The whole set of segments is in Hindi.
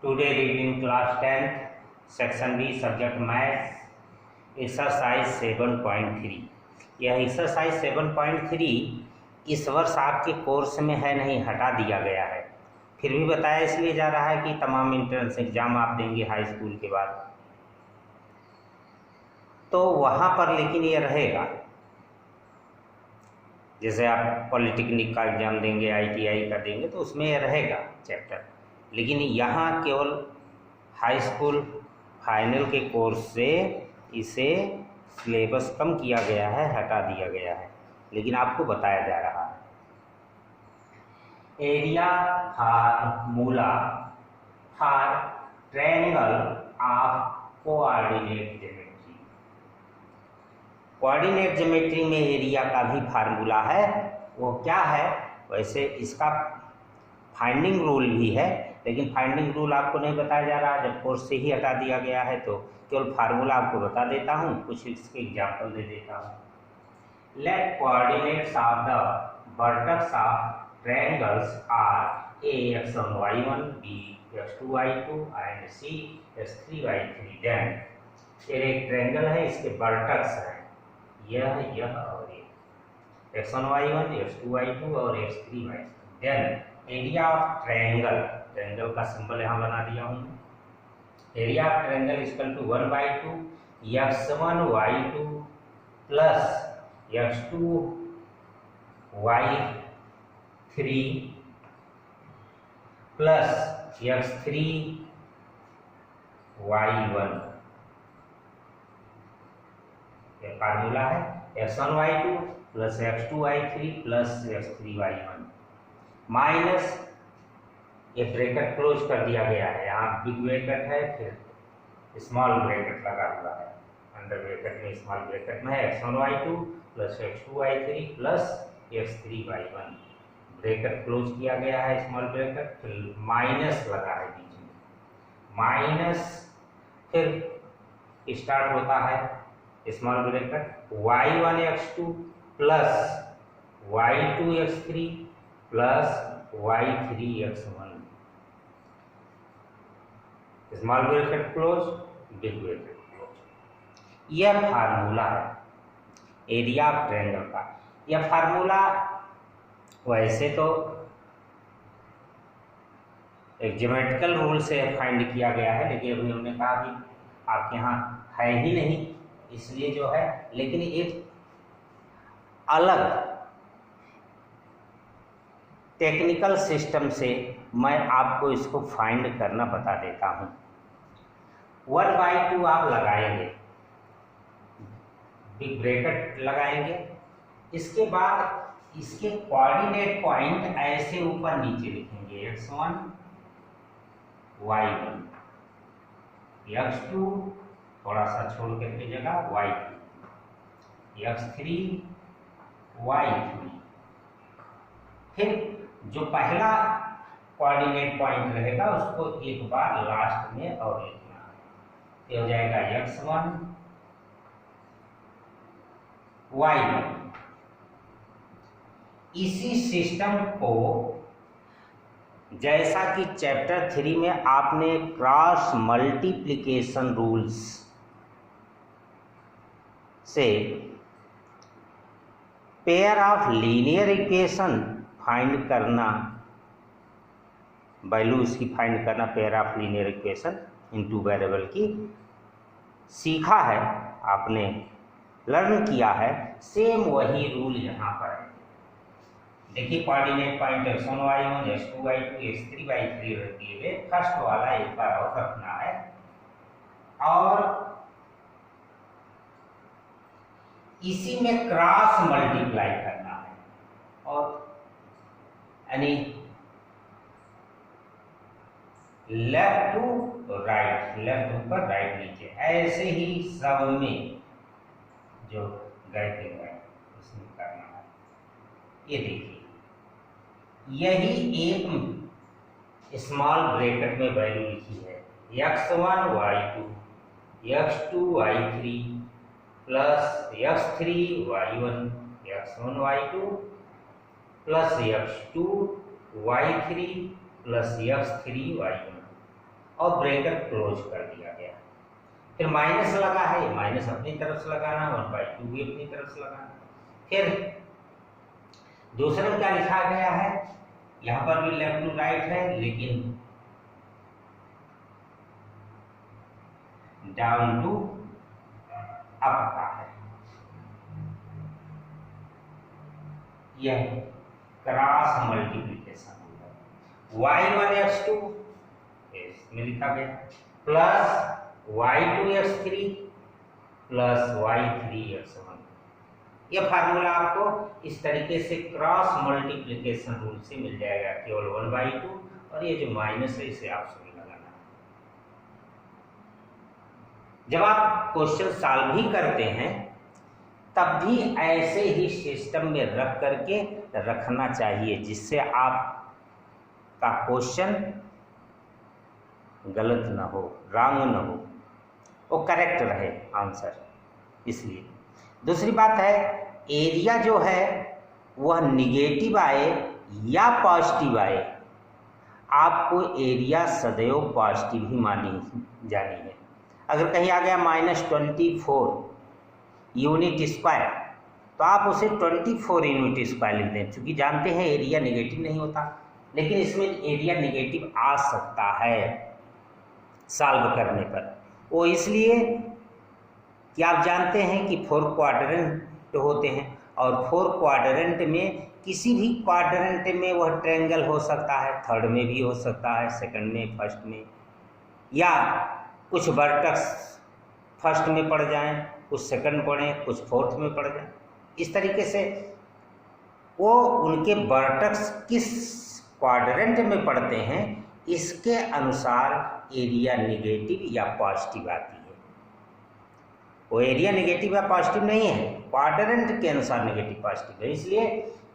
Today reading class 10th section B subject maths exercise 7.3। यह एक्सरसाइज 7.3 इस वर्ष आपके कोर्स में है नहीं, हटा दिया गया है। फिर भी बताया इसलिए जा रहा है कि तमाम एंट्रेंस एग्जाम आप देंगे हाई स्कूल के बाद, तो वहाँ पर लेकिन ये रहेगा। जैसे आप पॉलिटेक्निक का एग्ज़ाम देंगे, ITI का देंगे, तो उसमें ये रहेगा चैप्टर। लेकिन यहाँ केवल हाई स्कूल फाइनल के कोर्स से इसे सिलेबस कम किया गया है, हटा दिया गया है, लेकिन आपको बताया जा रहा है। Area formula for triangle of coordinate geometry. Coordinate geometry में एरिया का भी फार्मूला है। वो क्या है? वैसे इसका फाइंडिंग रूल भी है, लेकिन फाइंडिंग रूल आपको नहीं बताया जा रहा। जब कोर्स से ही हटा दिया गया है तो केवल फार्मूला आपको बता देता हूँ, कुछ इसके एग्जाम्पल दे देता हूँ। Let coordinates of the vertex of triangles are A x1 y1, b x2 y2 and c x3 y3। Then एक ट्रायंगल है, इसके वर्टेक्स हैं यह और ये x1 y1, x2 y2 और x3 y3। Then area of triangle, triangle का सिंबल यहाँ बना दिया हूँ। Area of triangle equal to 1/2 x1 y2 plus x2 y3 plus x3 y1। ये फार्मूला है। x1 y2 plus x2 y3 plus x3 y1 minus ये ब्रैकेट क्लोज कर दिया गया है। यहाँ बिग ब्रैकेट है, फिर स्मॉल ब्रैकेट लगा हुआ है। अंडर ब्रैकेट में स्मॉल ब्रैकेट में है x1 y2 plus x2 y3 plus x3 y1। Bracket close किया गया है, स्मॉल ब्रैकेट, फिर माइनस लगा है बीच में। माइनस फिर स्टार्ट होता है small bracket y1 x2 plus y2 x3 plus y3 x1। Small bracket close, big bracket close. यह फार्मूला है एरिया ऑफ ट्रायंगल का। यह फार्मूला वैसे तो एक ज्योमेट्रिकल रूल से फाइंड किया गया है, लेकिन अभी हमने कहा कि आपके यहाँ है ही नहीं, इसलिए जो है, लेकिन एक अलग टेक्निकल सिस्टम से मैं आपको इसको फाइंड करना बता देता हूँ। 1/2 आप लगाएंगे, बिग ब्रैकेट लगाएंगे, इसके बाद इसके कोऑर्डिनेट पॉइंट ऐसे ऊपर नीचे लिखेंगे x1 y1, x2 थोड़ा सा छोड़ करके जगह y2, x3 y3। फिर जो पहला कोऑर्डिनेट पॉइंट रहेगा उसको एक बार लास्ट में और लिखना है। ये हो जाएगा x1 y1। इसी सिस्टम को जैसा कि चैप्टर 3 में आपने क्रॉस मल्टीप्लिकेशन रूल्स से pair of linear equation find करना, वैल्यू इसकी फाइंड करना, pair of linear equation in two variable की सीखा है, आपने लर्न किया है। सेम वही रूल यहाँ पर है। देखिए coordinate point x1 y1, x2 y2, x3 y3 दिए हुए। फर्स्ट वाला एक बार और रखना है और इसी में क्रॉस मल्टीप्लाई करना है, और यानी लेफ्ट टू राइट, लेफ्ट ऊपर राइट नीचे, ऐसे ही सब में जो गए थे उसमें करना है। ये देखिए, यही एक स्मॉल ब्रैकेट में वैल्यू लिखी है x1 y2, x2 y3 plus x3 y1, x1 y2 plus x2 y3 plus x3 y1। और ब्रैकेट क्लोज कर दिया गया। फिर माइनस लगा है, माइनस अपनी तरफ से लगाना, 1/2 भी अपनी तरफ से लगाना। फिर दूसरे में क्या लिखा गया है, यहाँ पर भी लेफ्ट टू राइट है, लेकिन डाउन टू अप का है। यह क्रॉस मल्टीप्लीकेशन y1x2 इसमें लिखा गया प्लस y2x3 प्लस y3x1। यह फार्मूला आपको इस तरीके से क्रॉस मल्टीप्लीकेशन रूल से मिल जाएगा, केवल 1/2, और ये जो माइनस है इसे आप सभी लगाना। जब आप क्वेश्चन सॉल्व भी करते हैं तब भी ऐसे ही सिस्टम में रख करके रखना चाहिए, जिससे आपका क्वेश्चन गलत ना हो, रॉन्ग ना हो, वो करेक्ट रहे आंसर। इसलिए दूसरी बात है, एरिया जो है वह निगेटिव आए या पॉजिटिव आए, आपको एरिया सदैव पॉजिटिव ही मानी जानी है। अगर कहीं आ गया -24 यूनिट स्क्वायर, तो आप उसे 24 यूनिट स्क्वायर लिख दें, क्योंकि जानते हैं एरिया नेगेटिव नहीं होता, लेकिन इसमें एरिया नेगेटिव आ सकता है सॉल्व करने पर। वो इसलिए कि आप जानते हैं कि 4 क्वाड्रेंट होते हैं, और 4 क्वाड्रेंट में किसी भी क्वाड्रेंट में वह ट्रायंगल हो सकता है, थर्ड में भी हो सकता है, सेकंड में, फर्स्ट में, या कुछ वर्टेक्स फर्स्ट में पड़ जाएं, कुछ सेकंड पढ़ें, कुछ फोर्थ में पड़ जाएं। इस तरीके से वो उनके वर्टेक्स किस क्वाड्रेंट में पड़ते हैं, इसके अनुसार एरिया नेगेटिव या पॉजिटिव आती है। वो एरिया नेगेटिव या पॉजिटिव नहीं है, क्वाड्रेंट के अनुसार नेगेटिव पॉजिटिव है। इसलिए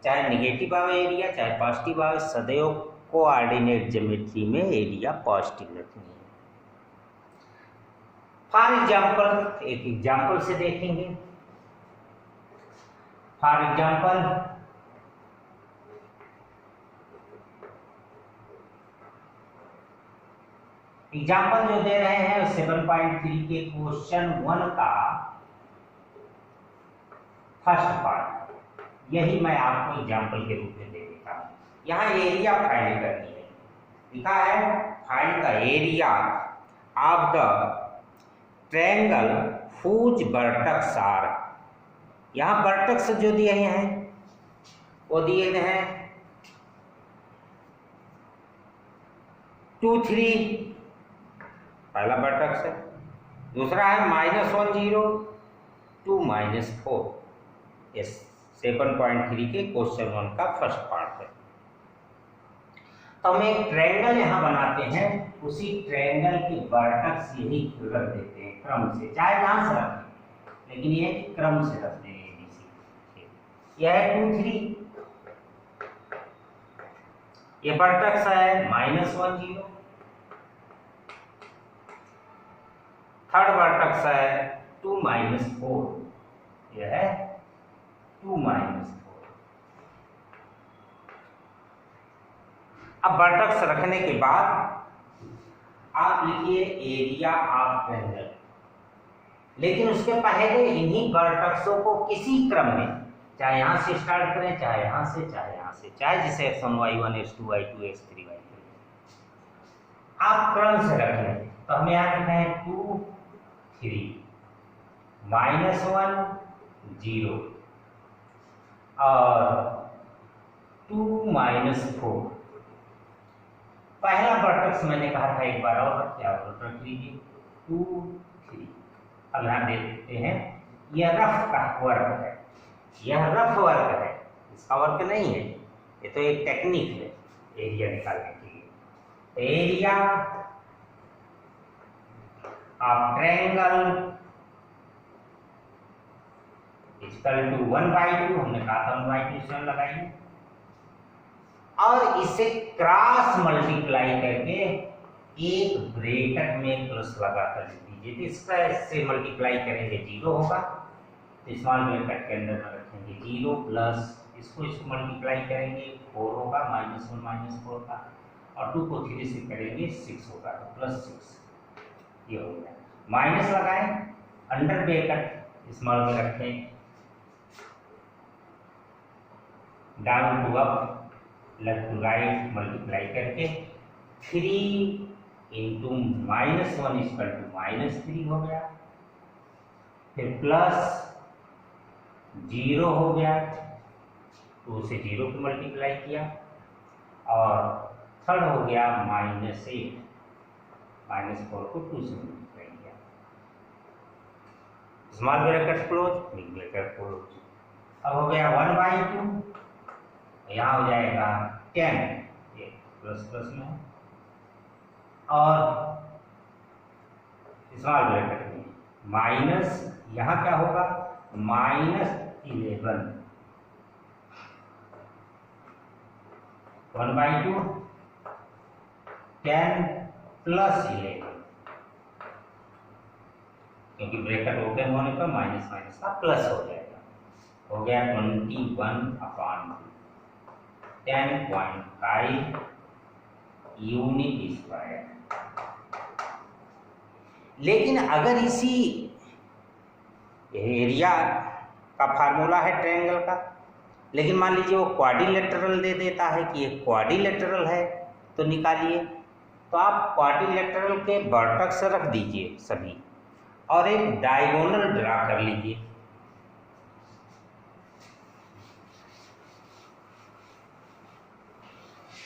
चाहे नेगेटिव आवे एरिया, चाहे पॉजिटिव आवे, सदैव कोऑर्डिनेट ज्योमेट्री में एरिया पॉजिटिव रखनी है। फॉर एग्जाम्पल, एक एग्जाम्पल से देखेंगे। फॉर एग्जाम्पल, जो दे रहे हैं 7.3 के क्वेश्चन 1 का फर्स्ट पार्ट, यही मैं आपको एग्जाम्पल के रूप में दे देता हूं। यहाँ एरिया फाइंड करनी है, लिखा है find the area of the triangle whose vertex are. यहाँ वर्टेक्स जो दिए हैं वो दिए गए हैं 2, 3, पहला वर्टेक्स है। दूसरा है -1, 0, 2, -4। ये 7.3 के क्वेश्चन 1 का फर्स्ट पार्ट है। तो हम एक ट्रायंगल यहाँ बनाते हैं, उसी ट्रायंगल की वर्टेक्स यही रख देते हैं क्रम से, चाहे जहाँ से रखें, लेकिन ये क्रम से रख देंगे। यह है 2, 3, ये वर्टेक्स है -1, 0, थर्ड वर्टेक्स है 2, -4, यह है 2, -4। अब वर्टेक्स रखने के बाद आप लिखिए एरिया ऑफ ट्रायंगल, लेकिन उसके पहले इन्हीं वर्टेक्सों को किसी क्रम में, चाहे यहाँ से स्टार्ट करें, चाहे यहाँ से, चाहे यहाँ से, चाहे जिसे x1, y1, x2, y2, x3, y3, आप क्रम से रख लें। तो हमें यहाँ लिखना है 2, 3, -1, 0 और 2, -4। पहला वर्टेक्स मैंने कहा था एक बार और क्या रख लीजिए 2, 3। अब यहाँ देख देते हैं, यह रफ का वर्क है, यह रफ वर्क है, इसका वर्क नहीं है, ये तो एक टेक्निक है एरिया निकालने के लिए। Area of triangle equal to 1/2, हमने कहा था 1/2 से लगाइए, और इसे क्रॉस मल्टीप्लाई करके एक ब्रैकेट में प्लस लगा कर दीजिए। तो इसका इससे मल्टीप्लाई करेंगे 0 होगा, तो स्मॉल ब्रैकेट के अंदर में रखेंगे 0 प्लस इसको मल्टीप्लाई करेंगे 4 होगा, -1, -4 का, और 2 को 3 से करेंगे 6 होगा, तो +6 ये हो गया। माइनस लगाएं, अंडर ब्रैकेट स्मॉल में रखें, down to up, left to right multiply करके 3 इंटू -1 इक्वल टू -3 हो गया, फिर प्लस 0 हो गया, 2 से 0 को मल्टीप्लाई किया, और थर्ड हो गया -8, -4 को 2 से मल्टीप्लाई किया, small bracket close, big bracket close. अब हो गया 1/2, यहाँ हो जाएगा 10, ये प्लस प्लस में है, और स्मॉल ब्रैकेट में माइनस, यहाँ क्या होगा -11, 1/2, 10 + 11, क्योंकि ब्रैकेट ओपन होने पर माइनस माइनस का प्लस हो जाएगा, हो गया 21/2, 10.5 यूनिट स्क्वायर। लेकिन अगर इसी एरिया का फार्मूला है ट्रायंगल का, लेकिन मान लीजिए वो क्वाड्रिलेटरल दे देता है कि ये क्वाड्रिलेटरल है, तो निकालिए। तो आप क्वाड्रिलेटरल के वर्टेक्स रख दीजिए सभी, और एक डायगोनल ड्रा कर लीजिए।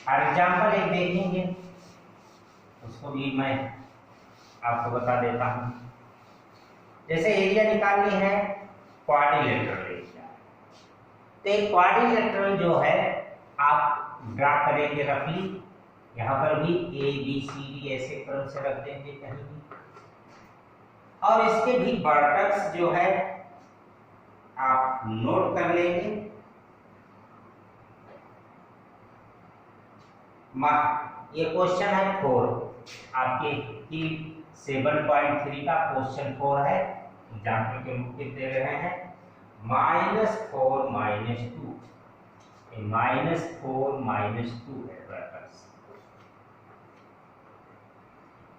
एग्जाम्पल एक देखेंगे, उसको भी मैं आपको बता देता हूँ। जैसे एरिया निकालनी है क्वाड्रिलेटरल एरिया, तो एक क्वाड्रिलेटरल जो है आप ड्रा करेंगे रफली, यहाँ पर भी ABCD ऐसे क्रम से रख देंगे कहीं भी, और इसके भी वर्टेक्स जो है आप नोट कर लेंगे। ये क्वेश्चन है 4 आपके की 7.3 का क्वेश्चन 4 है, एग्जाम्पल के रूप में दे रहे हैं। -4 -2, -4 -2 है वर्टेक्स।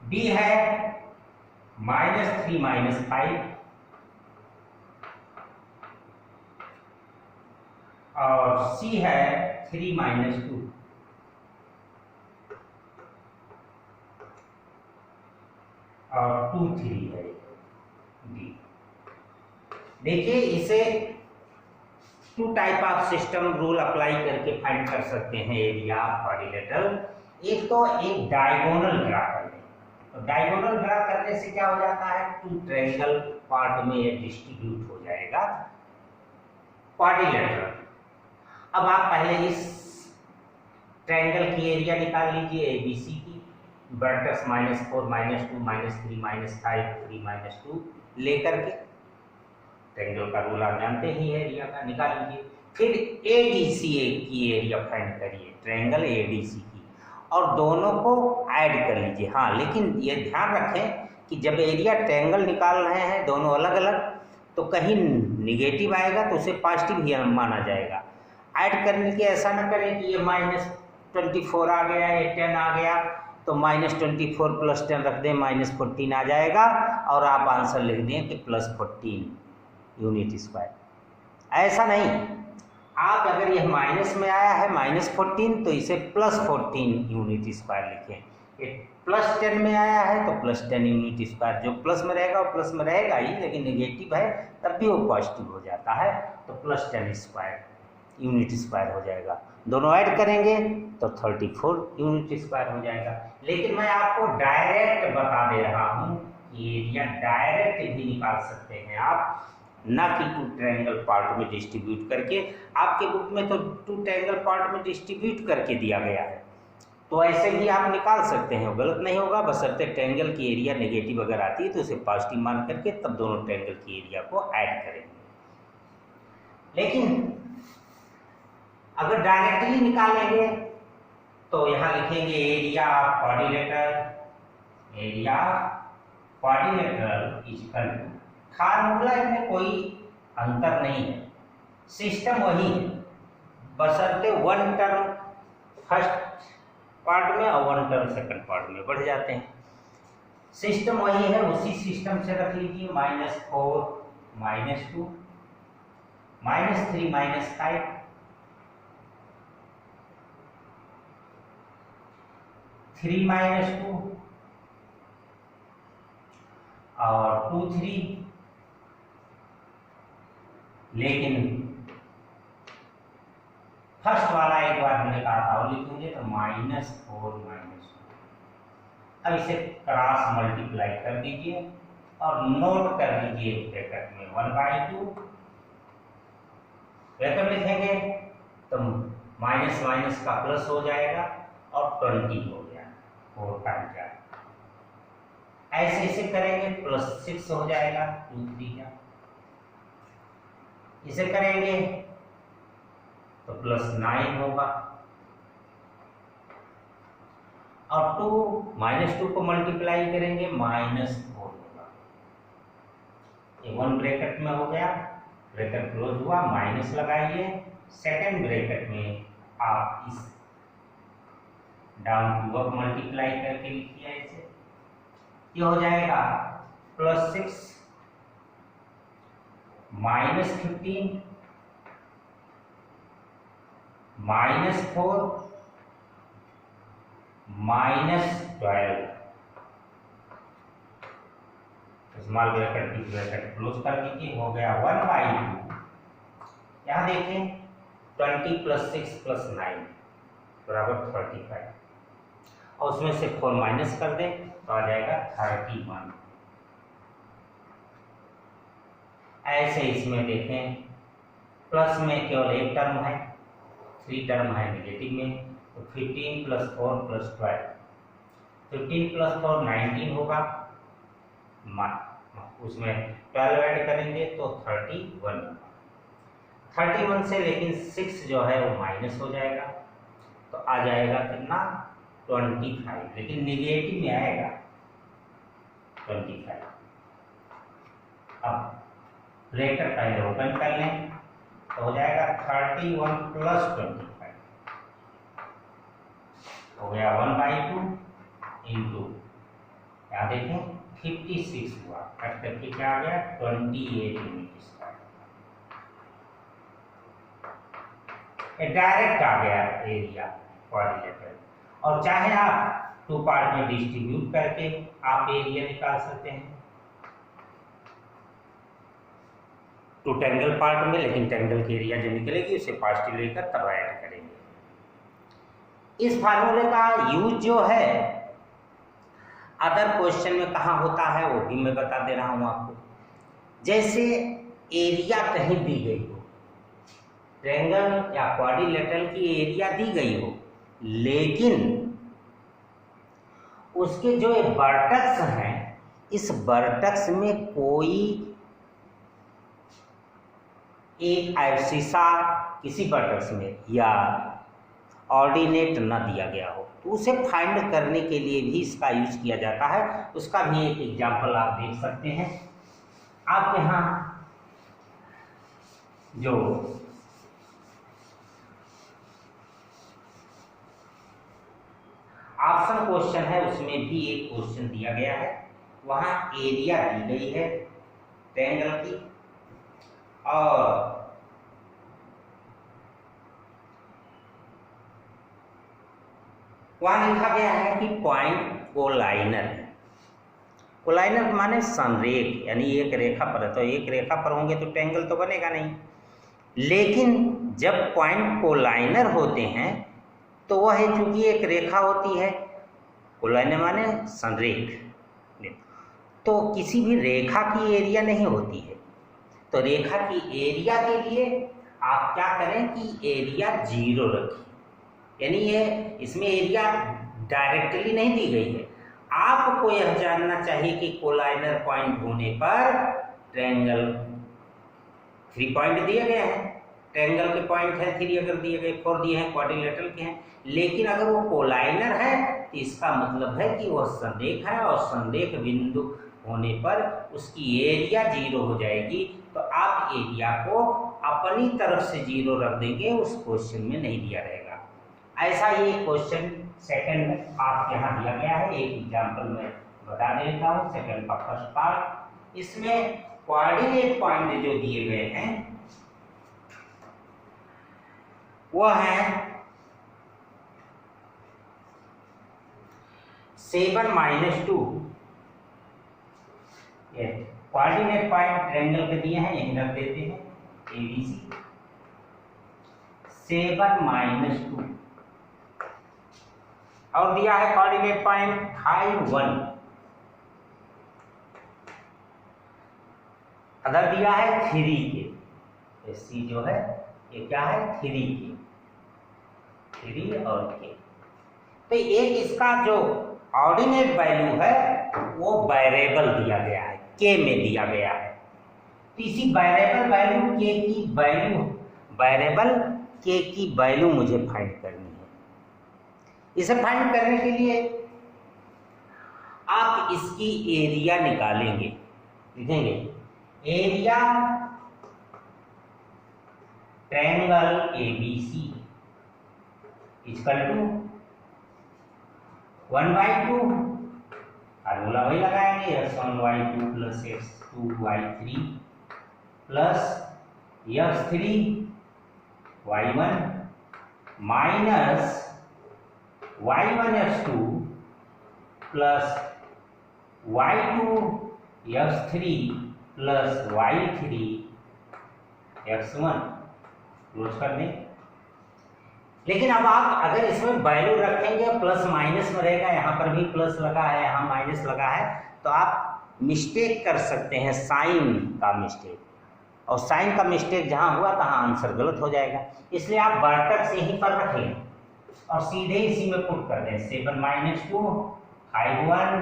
बी है -3 -5, और सी है 3 -2, और 2 3 है डी। देखिए इसे 2 type of system rule apply करके फाइंड कर सकते हैं एरिया क्वाड्रिलेटरल। एक तो एक डायगोनल ड्रा कर लें, तो डायगोनल ड्रा करने से क्या हो जाता है, 2 ट्रायंगल पार्ट में ये डिस्ट्रीब्यूट हो जाएगा क्वाड्रिलेटरल। अब आप पहले इस ट्रायंगल की एरिया निकाल लीजिए ABC की, वर्टेक्स -4 -2 -3 -5 3 -2 लेकर के, ट्रायंगल का रूल आप जानते ही है एरिया का, निकाल लीजिए। फिर ADC की एरिया फाइंड करिए, ट्रायंगल ADC की, और दोनों को ऐड कर लीजिए। हाँ, लेकिन ये ध्यान रखें कि जब एरिया ट्रायंगल निकाल रहे हैं दोनों अलग अलग, तो कहीं निगेटिव आएगा तो उसे पॉजिटिव ही माना जाएगा। ऐड करने के ऐसा ना करें कि ये -24 आ गया, ये 10 आ गया, तो -24 + 10 रख दें, -14 आ जाएगा, और आप आंसर लिख दें कि +14 यूनिट स्क्वायर। ऐसा नहीं, आप अगर यह माइनस में आया है -14, तो इसे +14 यूनिट स्क्वायर लिखें। ये +10 में आया है तो +10 यूनिट स्क्वायर, जो प्लस में रहेगा वो प्लस में रहेगा ही, लेकिन नेगेटिव है तब भी वो पॉजिटिव हो जाता है, तो +10 स्क्वायर यूनिट स्क्वायर हो जाएगा। दोनों ऐड करेंगे तो 34 यूनिट स्क्वायर हो जाएगा। लेकिन मैं आपको डायरेक्ट बता दे रहा हूँ कि एरिया डायरेक्ट भी निकाल सकते हैं आप, ना कि 2 ट्रायंगल पार्ट में डिस्ट्रीब्यूट करके। आपके बुक में तो 2 ट्रायंगल पार्ट में डिस्ट्रीब्यूट करके दिया गया है, तो ऐसे भी आप निकाल सकते हैं, गलत नहीं होगा, बशर्ते ट्रायंगल की एरिया नेगेटिव अगर आती है तो उसे पॉजिटिव मान करके तब दोनों ट्रायंगल की एरिया को ऐड करेंगे। लेकिन अगर डायरेक्टली निकालेंगे तो यहाँ लिखेंगे area of quadrilateral equal to, formula में कोई अंतर नहीं है, सिस्टम वही है, बशर्ते 1 टर्म फर्स्ट पार्ट में और 1 टर्म सेकंड पार्ट में बढ़ जाते हैं। सिस्टम वही है, उसी सिस्टम से रख लीजिए। -4 -2 -3 -5 3 -2 और 2 3, लेकिन फर्स्ट वाला एक बार हमने कहा था वो लिखेंगे तो -4 -2। अब इसे क्रॉस मल्टीप्लाई कर दीजिए और नोट कर लीजिए ब्रैकेट में 1/2 ब्रैकेट लिखेंगे तो माइनस माइनस का प्लस हो जाएगा और 20 हो गया, 4 टाइम जाएगा। ऐसे ऐसे करेंगे +6 हो जाएगा, 2 3 का। इसे करेंगे तो +9 होगा और 2 को मल्टीप्लाई करेंगे -4 होगा। ये 1 ब्रैकेट में हो गया, ब्रैकेट क्लोज हुआ, माइनस लगाइए। सेकंड ब्रैकेट में आप इस डाउन टू अप मल्टीप्लाई करके लिखिए ऐसे। ये हो जाएगा +6 -15 -4 -12। Small bracket big bracket close कर दीजिए, हो गया 1/2। यहाँ देखें 20 + 6 + 9 बराबर 35 और उसमें से 4 माइनस कर दें तो आ जाएगा 31। ऐसे इसमें देखें प्लस में केवल एक टर्म है, 3 टर्म है नेगेटिव में, तो 15 + 4 + 12, 15 + 4 19 होगा, उसमें 12 ऐड करेंगे तो 31। 31 से लेकिन 6 जो है वो माइनस हो जाएगा तो आ जाएगा कितना 25, लेकिन निगेटिव में आएगा 25। अब ब्रैकेट पहले ओपन कर लें तो हो जाएगा 31 + 25 हो गया 1/2 इंटू, यहाँ देखें 56 हुआ, कट करके क्या आ गया 28 यूनिट स्क्वायर। डायरेक्ट आ गया एरिया क्वाड्रिलेटरल। और चाहे आप 2 पार्ट में डिस्ट्रीब्यूट करके आप एरिया निकाल सकते हैं 2 ट्रायंगल पार्ट में, लेकिन ट्रायंगल की एरिया जो निकलेगी उसे पॉजिटिव लेकर तब ऐड करेंगे। इस फार्मूले का यूज जो है अदर क्वेश्चन में कहाँ होता है वो भी मैं बता दे रहा हूँ आपको। जैसे एरिया कहीं दी गई हो, ट्रायंगल या क्वाड्रिलेटरल की एरिया दी गई हो, लेकिन उसके जो वर्टेक्स हैं, इस वर्टेक्स में कोई एक एब्सिसा किसी वर्टेक्स में या ऑर्डिनेट न दिया गया हो, तो उसे फाइंड करने के लिए भी इसका यूज किया जाता है। उसका भी एक एग्जांपल आप देख सकते हैं। आपके यहाँ जो ऑप्शन क्वेश्चन है उसमें भी एक क्वेश्चन दिया गया है, वहां एरिया दी गई है ट्रायंगल की और वहां लिखा गया है कि पॉइंट कोलाइनर है। कोलाइनर माने संरेख, यानी एक रेखा पर है, तो एक रेखा पर होंगे तो ट्रायंगल तो बनेगा नहीं। लेकिन जब पॉइंट कोलाइनर होते हैं तो वह है चूंकि एक रेखा होती है, कोलाइनर माने संरेख, तो किसी भी रेखा की एरिया नहीं होती है। तो रेखा की एरिया के लिए आप क्या करें कि एरिया 0 रखिए, यानी ये इसमें एरिया डायरेक्टली नहीं दी गई है। आपको यह जानना चाहिए कि कोलाइनर पॉइंट होने पर ट्रायंगल 3 पॉइंट दिए गए हैं, ट्रायंगल के पॉइंट है 3 अगर दिए गए, 4 दिए हैं, क्वाड्रिलेटरल के हैं, लेकिन अगर वो कोलाइनर है तो इसका मतलब है कि वह संरेख है और संरेख बिंदु होने पर उसकी एरिया 0 हो जाएगी। तो आप एरिया को अपनी तरफ से 0 रख देंगे, उस क्वेश्चन में नहीं दिया रहेगा। ऐसा ये क्वेश्चन सेकंड हाफ यहाँ दिया गया है, एक एग्जाम्पल में बता देता हूँ। सेकंड का फर्स्ट पार्ट, इसमें कोऑर्डिनेट पॉइंट जो दिए गए हैं वो है 7 - 2। ये कोऑर्डिनेट पॉइंट ट्रायंगल के दिए हैं, यहीं रख देते हैं ABC। 7 - 2 और दिया है कोऑर्डिनेट पॉइंट 5 1। अगर दिया है 3 के, C जो है ये क्या है 3 के, 3 और के। तो एक इसका जो ऑर्डिनेट वैल्यू है वो वेरिएबल दिया गया है, के में दिया गया है। तो इसी वेरिएबल वैल्यू के की वैल्यू, वेरिएबल के की वैल्यू मुझे फाइंड करनी है। इसे फाइंड करने के लिए आप इसकी एरिया निकालेंगे, लिखेंगे area triangle ABC equal to 1/2, formula वही लगाएंगे, x1y2 plus x2y3 plus x3y1 minus y1 x2 plus y2 x3 plus y3 x1 close कर दें। लेकिन अब आप अगर इसमें वैल्यू रखेंगे प्लस माइनस में रहेगा, यहाँ पर भी प्लस लगा है, यहाँ माइनस लगा है, तो आप मिस्टेक कर सकते हैं, साइन का मिस्टेक, और साइन का मिस्टेक जहाँ हुआ तहाँ आंसर गलत हो जाएगा। इसलिए आप वर्टेक्स यहीं पर रखें और सीधे इसी में पुट कर दें। 7 - 2 5 1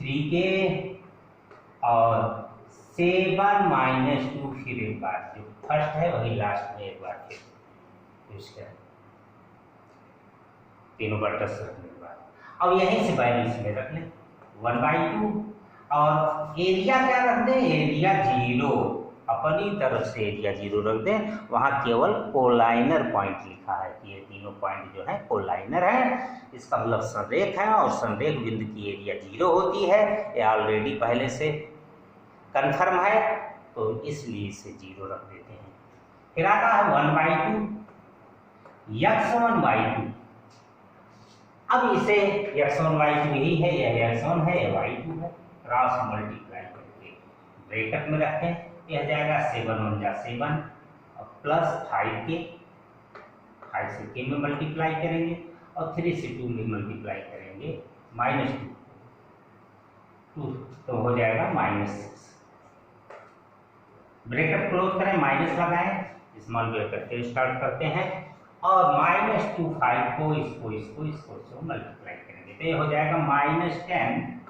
3k और 7 - 2 फिर एक बार जो फर्स्ट है वही लास्ट में एक बार फिर इसका तीनों वर्टेक्स रखने के बाद अब यहीं से वैल्यू इसमें रख लें 1/2 और एरिया क्या रख दें, एरिया 0, अपनी तरफ से एरिया 0 रख दें। वहाँ केवल कोलाइनर पॉइंट लिखा है कि ये तीनों पॉइंट जो है कोलाइनर है, इसका मतलब संरेख है और संरेख बिंदु की एरिया 0 होती है। ये ऑलरेडी पहले से कन्फर्म है, तो इसलिए इसे 0 रख देते हैं। फिर आता है 1/2 x1y2। अब इसे x1y2 ही है, यह x1 है, यह y2 है, क्रॉस मल्टीप्लाई करके ब्रैकेट में रखें, यह जाएगा 7 1 जा 7 और प्लस 5k, 5 से k में मल्टीप्लाई करेंगे और 3 से 2 में मल्टीप्लाई करेंगे -2 तो हो जाएगा -6। ब्रैकेट क्लोज करें, माइनस लगाएं, स्मॉल ब्रैकेट से स्टार्ट करते हैं और -2 5 को इसको मल्टीप्लाई करेंगे तो ये हो जाएगा -10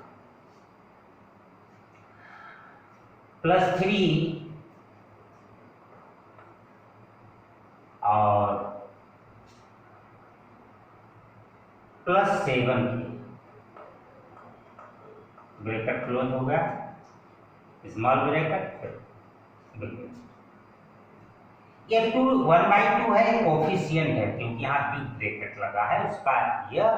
प्लस 3 और प्लस 7 ब्रैकेट क्लोज होगा, स्मॉल ब्रैकेट ये 1/2 है, कोफिशिएंट है क्योंकि यहाँ बिग ब्रैकेट लगा है, उसका यह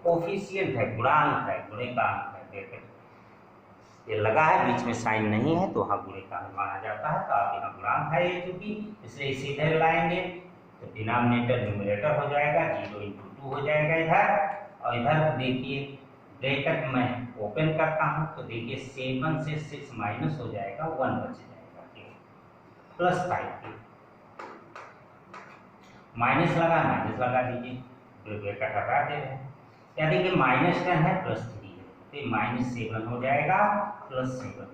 कोफिशिएंट है, गुणांक है, गुणे का अंक है। ब्रैकेट ये लगा है, बीच में साइन नहीं है तो वहाँ गुणे का माना जाता है, तो आप यहाँ गुणांक है ये चूंकि, इसलिए इसे इधर लाएंगे तो डिनोमिनेटर न्यूमरेटर हो जाएगा, 0 × 2 हो जाएगा इधर। और इधर देखिए ब्रैकेट में ओपन करता हूँ तो देखिए 7 से 6 माइनस हो जाएगा, 1 बच जाएगा, प्लस 5 माइनस लगा दीजिए, ब्रैकेट हटा दे रहे हैं, या देखिए -10 है प्लस 3 है तो -7 हो जाएगा प्लस 7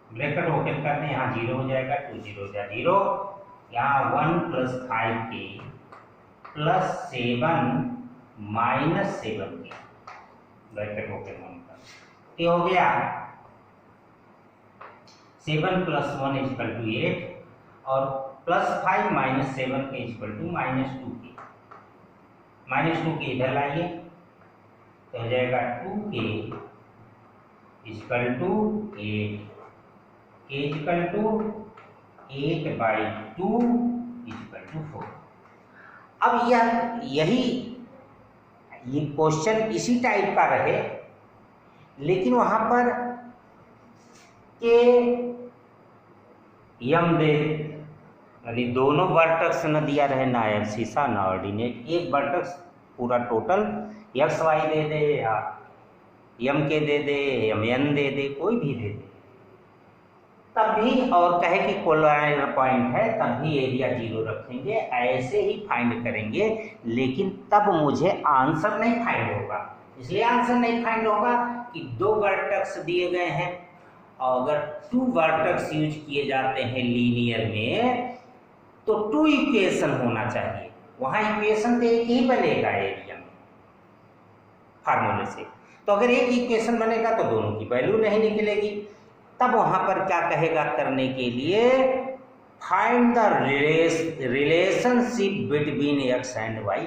ब्रैकेट ओपन करते हैं, यहाँ 0 हो जाएगा, 2 0 जा 0, यहाँ 1 plus 5k plus 7 -7k bracket open होकर ये हो गया 7 + 1 = 8 और प्लस 5 - 7 के = -2k इधर लाइए तो हो जाएगा 2k = 8, k = 8/2 = 4। अब यही ये क्वेश्चन इसी टाइप का रहे, लेकिन वहां पर के यम दे, यानी दोनों वर्टेक्स न दिया रहे, ना एब्सिसा ना ऑर्डिनेट, एक वर्टेक्स पूरा टोटल एक्स वाई दे दे या यम के दे दे, यम एन दे दे, कोई भी दे दे, तब भी, और कहे कि कोलाइनर पॉइंट है, तब भी एरिया 0 रखेंगे, ऐसे ही फाइंड करेंगे। लेकिन तब मुझे आंसर नहीं फाइंड होगा। इसलिए आंसर नहीं फाइंड होगा कि 2 वर्टेक्स दिए गए हैं, और अगर 2 वर्टेक्स यूज किए जाते हैं लीनियर में तो 2 इक्वेशन होना चाहिए। वहां इक्वेशन तो एक ही बनेगा एरिया में फार्मूले से। तो अगर एक इक्वेशन बनेगा तो दोनों की वैल्यू नहीं निकलेगी। तब वहां पर क्या कहेगा करने के लिए, find the relationship between x and y.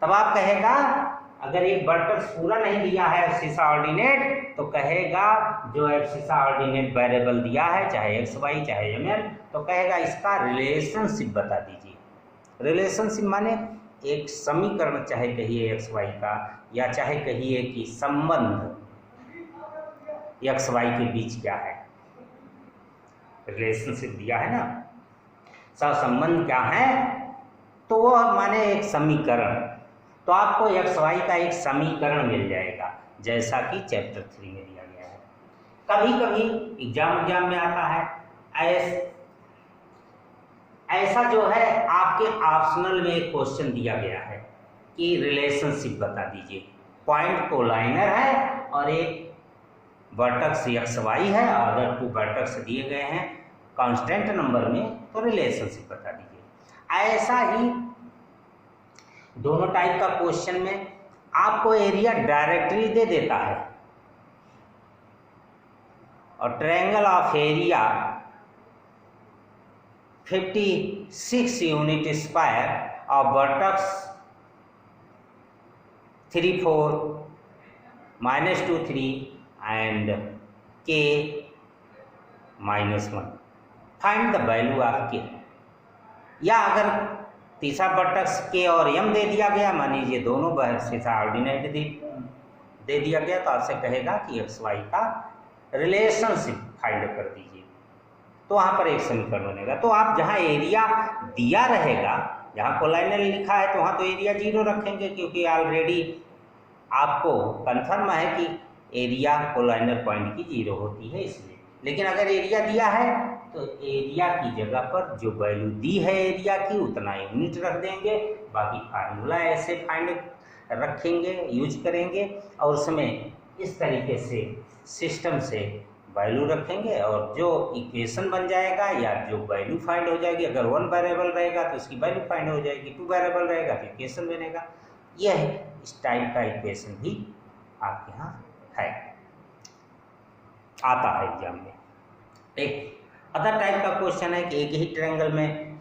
तब आप कहेगा, अगर एक वर्टेक्स पूरा नहीं दिया है एब्सिसा ऑर्डिनेट, तो कहेगा जो एब्सिसा ऑर्डिनेट वेरिएबल दिया है, चाहे एक्स वाई चाहे एम एन, तो कहेगा इसका रिलेशनशिप बता दीजिए। रिलेशनशिप माने एक समीकरण, चाहे कहिए एक्स वाई का, या चाहे कहिए कि संबंध एक्स वाई के बीच क्या है, रिलेशनशिप दिया है ना, सहसंबंध क्या है, तो वो माने एक समीकरण। तो आपको एक्स वाई का एक समीकरण मिल जाएगा, जैसा कि चैप्टर 3 में दिया गया है। कभी कभी एग्जाम में आता है ऐसा जो है, आपके ऑप्शनल में एक क्वेश्चन दिया गया है कि रिलेशनशिप बता दीजिए, पॉइंट कोलाइनर है और एक वर्टेक्स एक्स वाई है, और अदर 2 वर्टेक्स दिए गए हैं कांस्टेंट नंबर में, तो रिलेशनशिप बता दीजिए। ऐसा ही दोनों टाइप का क्वेश्चन में आपको एरिया डायरेक्टली दे देता है, और triangle of area 56 unit square of vertex 3 4 -2 3 and k -1, find the value of k। या अगर तीसरा वर्टेक्स k और m दे दिया गया, मान लीजिए दोनों एब्सिसा ऑर्डिनेट दे दिया गया, तो आपसे कहेगा कि एक्स वाई का रिलेशनशिप फाइंड कर दीजिए, तो वहाँ पर एक समीकरण बनेगा। तो आप जहाँ एरिया दिया रहेगा, जहाँ कोलाइनर लिखा है, तो वहाँ तो एरिया 0 रखेंगे, क्योंकि ऑलरेडी आपको कंफर्म है कि एरिया कोलाइनर पॉइंट की 0 होती है, इसलिए। लेकिन अगर एरिया दिया है तो एरिया की जगह पर जो वैल्यू दी है एरिया की, उतना यूनिट रख देंगे, बाकी फार्मूला ऐसे फाइंड रखेंगे, यूज करेंगे, और उसमें इस तरीके से सिस्टम से वैल्यू रखेंगे, और जो इक्वेशन बन जाएगा या जो वैल्यू फाइंड हो जाएगी, अगर 1 वेरिएबल रहेगा तो उसकी वैल्यू फाइंड हो जाएगी, 2 वेरिएबल रहेगा तो इक्वेशन बनेगा। यह इस टाइप का इक्वेशन भी आपके यहाँ है, आता है एग्जाम में। एक अदर टाइप का क्वेश्चन है कि एक ही ट्रायंगल में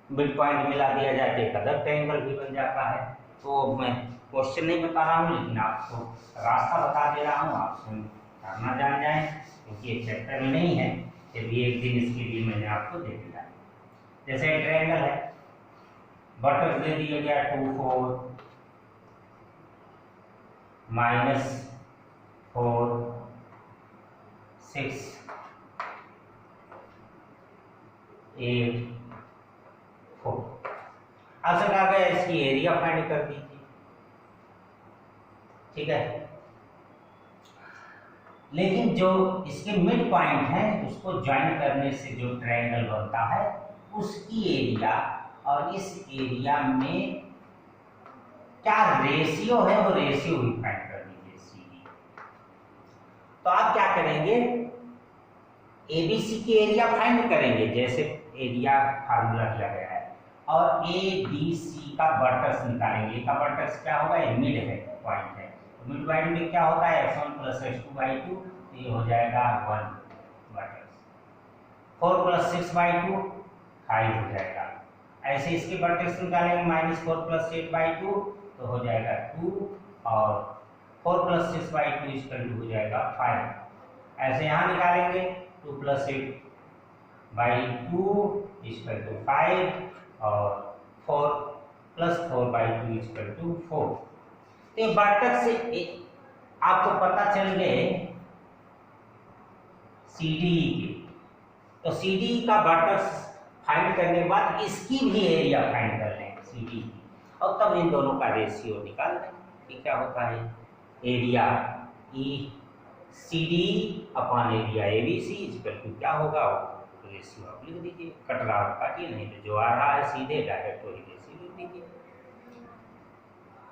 मिड पॉइंट मिला दिया जाए तो एक अदर ट्रायंगल भी बन जाता है। तो मैं क्वेश्चन नहीं बता रहा हूँ, लेकिन आपको रास्ता बता दे रहा हूँ, आप करना जान जाए, क्योंकि ये चैप्टर में नहीं है, फिर भी एक दिन इसके लिए मैंने आपको दे दिया। जैसे ट्रायंगल है, वर्टेक्स दे दिया गया 2 4 -4 6 8 4। आपसे कहा गया इसकी एरिया फाइंड कर दीजिए, ठीक है। लेकिन जो इसके मिड पॉइंट है, उसको ज्वाइन करने से जो ट्रायंगल बनता है, उसकी एरिया और इस एरिया में क्या रेशियो है, वो रेशियो भी फाइंड कर दीजिए, सीधी। तो आप क्या करेंगे, एबीसी की एरिया फाइंड करेंगे, जैसे एरिया फार्मूला दिया गया है, और एबीसी का वर्टेक्स निकालेंगे। का वर्टेक्स क्या होगा, ये मिड है, पॉइंट है। मिड पॉइंट में क्या होता है, x1 + x2/2, तो ये हो जाएगा 1 वर्टेक्स। 4 + 6/2 5 हो जाएगा। ऐसे इसके वर्टेक्स निकालेंगे, -4 + 8/2 तो हो जाएगा 2, और 4 + 6/2 हो जाएगा 5। ऐसे यहाँ निकालेंगे, 2 + 8/2 = 5, और 4 प्लस 4/2 इक्वल टू 4। तो ये वर्टेक्स से आपको पता चल गए CDE के, तो CDE का वर्टेक्स फाइंड करने के बाद इसकी भी एरिया फाइंड कर लें CDE की, और तब इन दोनों का रेशियो निकाल लें कि क्या होता है area CDE upon area ABC equal to क्या होगा, रेशियो आप लिख दीजिए, कट रहा हो काटिए, नहीं तो जो आ रहा है सीधे डायरेक्ट वही रेशियो लिख दीजिए।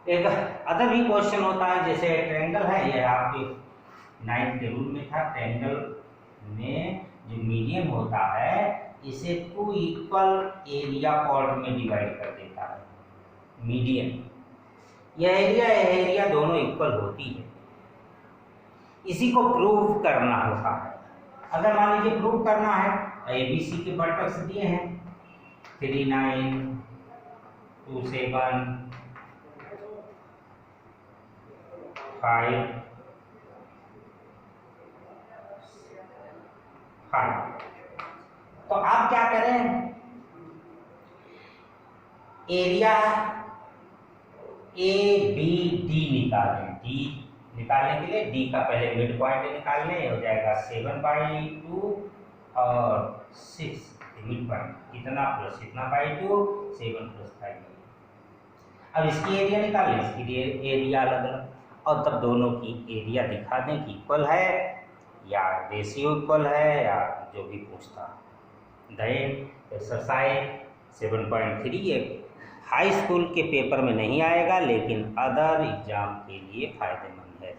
एक अदर भी क्वेश्चन होता है, जैसे ट्रायंगल है, यह आपके 9th के रूल में था, ट्रायंगल में जो मीडियन होता है इसे 2 इक्वल एरिया पार्ट में डिवाइड कर देता है मीडियन। यह एरिया दोनों इक्वल होती है, इसी को प्रूव करना होता है। अगर मान लीजिए प्रूव करना है, ABC के वर्टेक्स दिए हैं 3, 9, 2, 7, 5, 5। तो आप क्या करें, एरिया ABD निकालें। D निकालने के लिए D का पहले मिड पॉइंट निकाल लें, हो जाएगा 7/2 और 6 मिड पॉइंट इतना प्लस इतना बाई 2, 7 + 5। अब इसकी एरिया निकाल लें, इसकी एरिया अलग अलग, और तब दोनों की एरिया दिखा दें कि इक्वल है या रेशियो इक्वल है या जो भी पूछता। देन एक्सरसाइज 7.3 एक हाई स्कूल के पेपर में नहीं आएगा, लेकिन अदर एग्जाम के लिए फायदेमंद है।